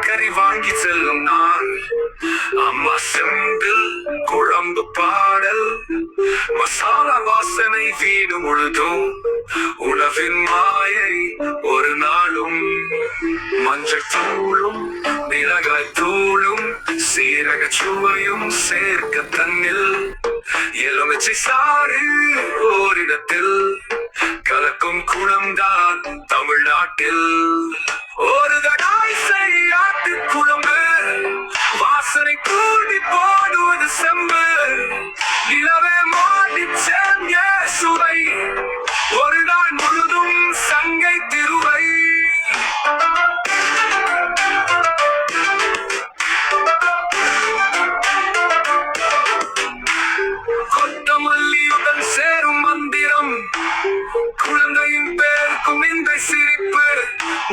கறி வாங்கி செல்லும் நான் அம்மா செம்பில் குழம்பு பாடல் மசாலா வாசனை வீடு முழுதும் உணவின் மாயை ஒரு நாளும் மஞ்சள் தூளும் மிளகாய் தூளும் சீரக சுவையும் சேர்க்க தன்னில் எலுமிச்சை சாறு ஓரிடத்தில் கலக்கும் குளம்தான் தமிழ்நாட்டில் ஒரு தடாய் செய்யாட்டு குழம்பு வாசனை கூடி போடுவது செம்பு நிலவே மாடி செஞ்ச சுவை ஒரு நாள் முழுதும் சங்கை திருவை கொத்தமல்லியுடன் சேரும் மந்திரம் குழந்தையின் பேருக்கும் இந்த சிரிப்பு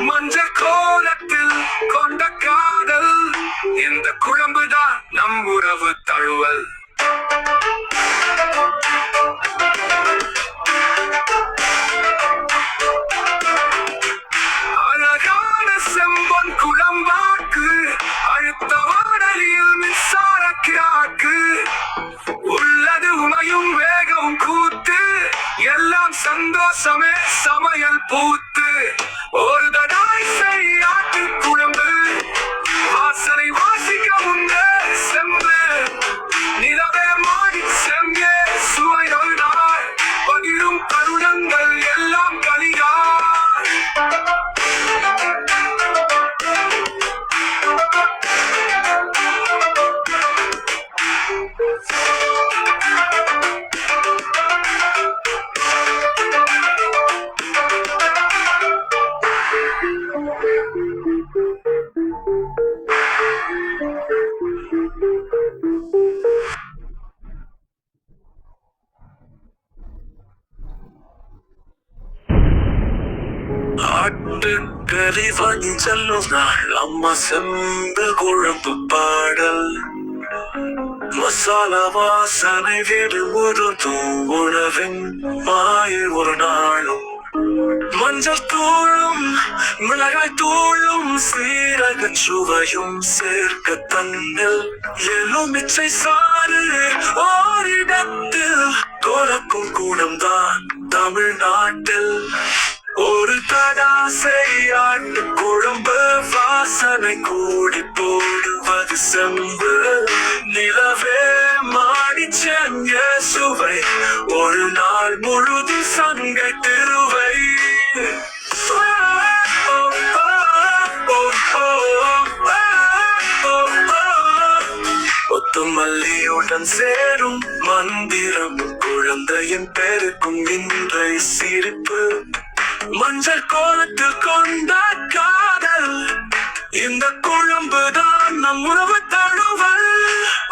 மஞ்சள் கோலத்தில் கொண்ட காதல் இந்த குழம்புதான் நம் உறவு தழுவல் அழகான செம்பொன் குழம்பாக்கு அழுத்த வாடலில் மின்சார கிராக்கு உள்ளது உமையும் வேகம் கூத்து எல்லாம் சந்தோஷமே சமையல் பூத்து ஒரு தடாய் செய்யாட்டு குழம்பு வாசனை வாசிக்க முன்னே செம்பு நிலவே மாடி செங்கே சுவை ஒரு நாள் பகிரும் தருணங்கள் எல்லாம் கலியா ஆட்டுக்கறி வாங்கி செல்லும் நாள் அம்மா செம்பு குழம்பு பாடல் மசாலா வாசனை வீடு முழுதும் உணவின் மாய ஒரு நாளும் மஞ்சள் தூளும் மிளகாய் தூளும் சீரக சுவையும் சேர்க்க தன்னில் எலுமிச்சை சாறு ஓரிடத்தில் தோலக்கும் கூடம்தான் தமிழ்நாட்டில் ஒரு தடாசையாட்டு குழம்பு வாசனை கூடி போடுவது செம்பு நிலவே மாடி செஞ்ச சுவை ஒரு நாள் முழுது சங்கை திருவை கொத்தமல்லியுடன் சேரும் மந்திரம் குழந்தையின் பெருக்கும் இன்றை சிரிப்பு மஞ்சள் கோலத்தில் கொண்ட காதல் இந்த குழம்புதான் நம் உறவு தழுவல்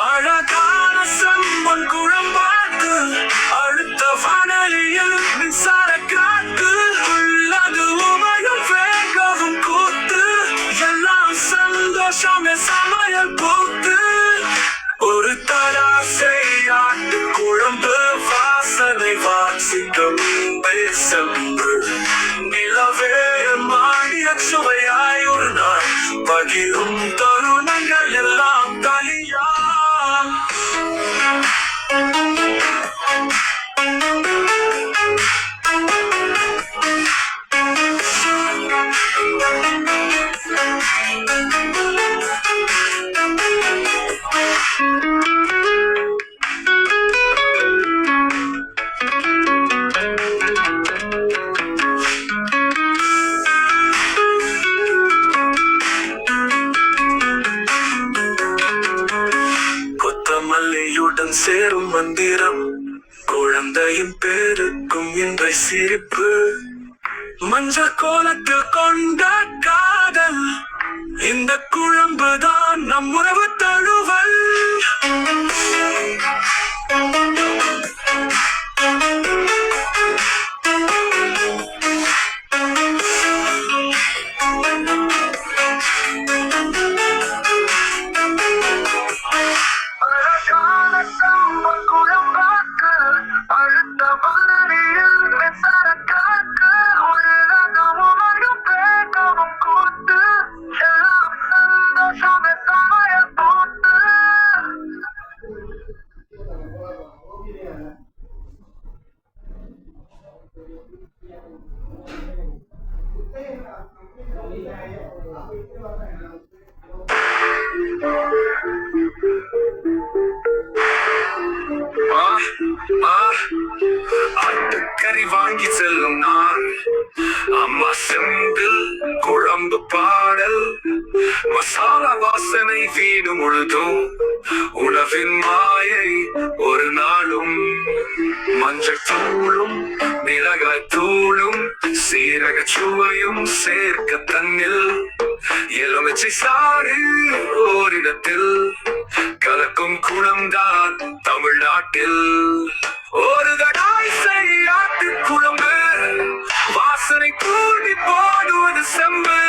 அழகான செம்பொன் குழம்பாக்கு அடுத்த வானலியில் மின்சார காத்து உள்ளது உமையும் வேகவும் கூத்து எல்லாம் சந்தோஷமே சமையல் பூத்து ஒரு தடாசையாட்டு குழம்பு வாசனை வாசிக்கும் செம்பு நிலவே மாடிய சுவையாய் ஒரு நாள் பகிரும் தருணங்கள் எல்லாம் கலியா மல்லியுடன் சேரும் மந்திரம் குழந்தையின் பேருக்கும் இன்றை சிரிப்பு மஞ்சள் கோலத்தில் கொண்ட காதல் இந்த குழம்புதான் நம் உறவு தழுவல் அழுத்த மலரில் ஆட்டுக்கறி வாங்கி செல்லும் நான், அம்மா செம்பில் குழம்பு பாடல், மசாலா வாசனை வீடு முழுதும், உணவின் மாயை ஒரு நாளும். மஞ்சள் தூளும் மிளகாய் தூளும் சீரக சுவையும் சேர்க்க தன்னில், எலுமிச்சை சாறு ஓரிடத்தில் கலக்கும் குளம்தான் தமிழ்நாட்டில். ஒரு கடாய் செய்யாட்டு குழம்பு, வாசனை கூடி போடுவது செம்பு,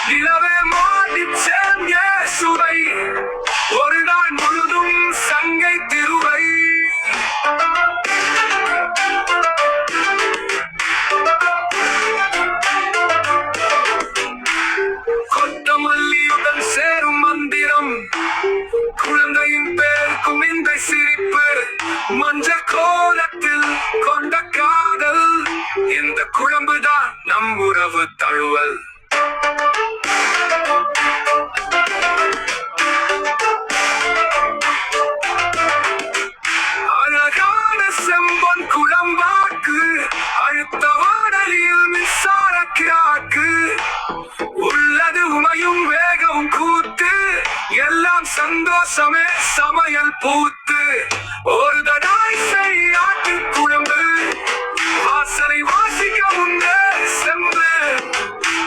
நிலவே மாடி செஞ்ச சுவை, ஒரு நாள் முழுதும் சங்கை திருவை. கொத்தமல்லியுடன் சேரும் மந்திரம், குழந்தையின் பேருக்கும் இந்த சிரிப்பு, மஞ்சள் கோலத்தில் கொண்ட காதல், இந்த குழம்புதான் நம் உறவு தழுவல். அழகான செம்பொன் குழம்பாக்கு, அழுத்த வாடலில் மின்சார கிராக்கு, உள்ளது உமையும் வேகம் கூத்து, எல்லாம் சந்தோஷமே சமையல் பூத்து. ஒரு தடாய் செய்யாட்டு குழம்பு, வாசனை வாசிக்க முன்னே செம்பு,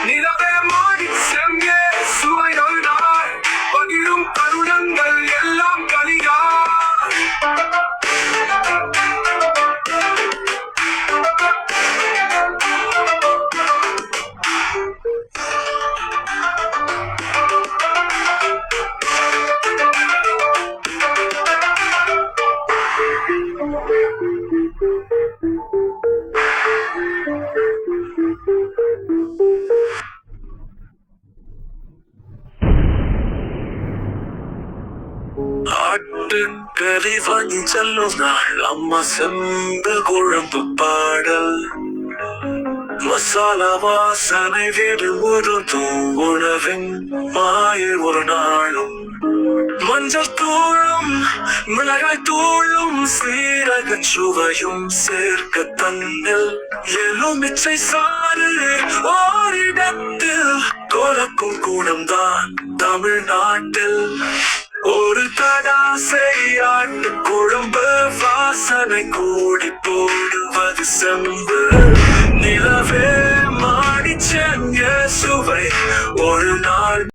நிலவே மாடி செங்கே சுவைகள் நாள், பகிரும் கருணங்கள் எல்லாம் கலியா. ஆட்டுக்கறி வாங்கி செல்லும் நாள், அம்மா செம்பு குழம்பு பாடல், மசாலா வாசனை வீடு முழுதும், உணவின் மாயை ஒரு நாளும். மஞ்சள் தூளும் மிளகாய் தூளும் சீரக சுவையும் சேர்க்க தன்னில், எலுமிச்சை சாறு ஓரிடத்தில் கலக்கும் குணம்தான் தமிழ்நாட்டில். ஒரு தடா செய்யாட்டு குழம்பு, வாசனை கூடி போடுவது செம்பு, நிலவே மாடி செஞ்ச சுவை, ஒரு நாள்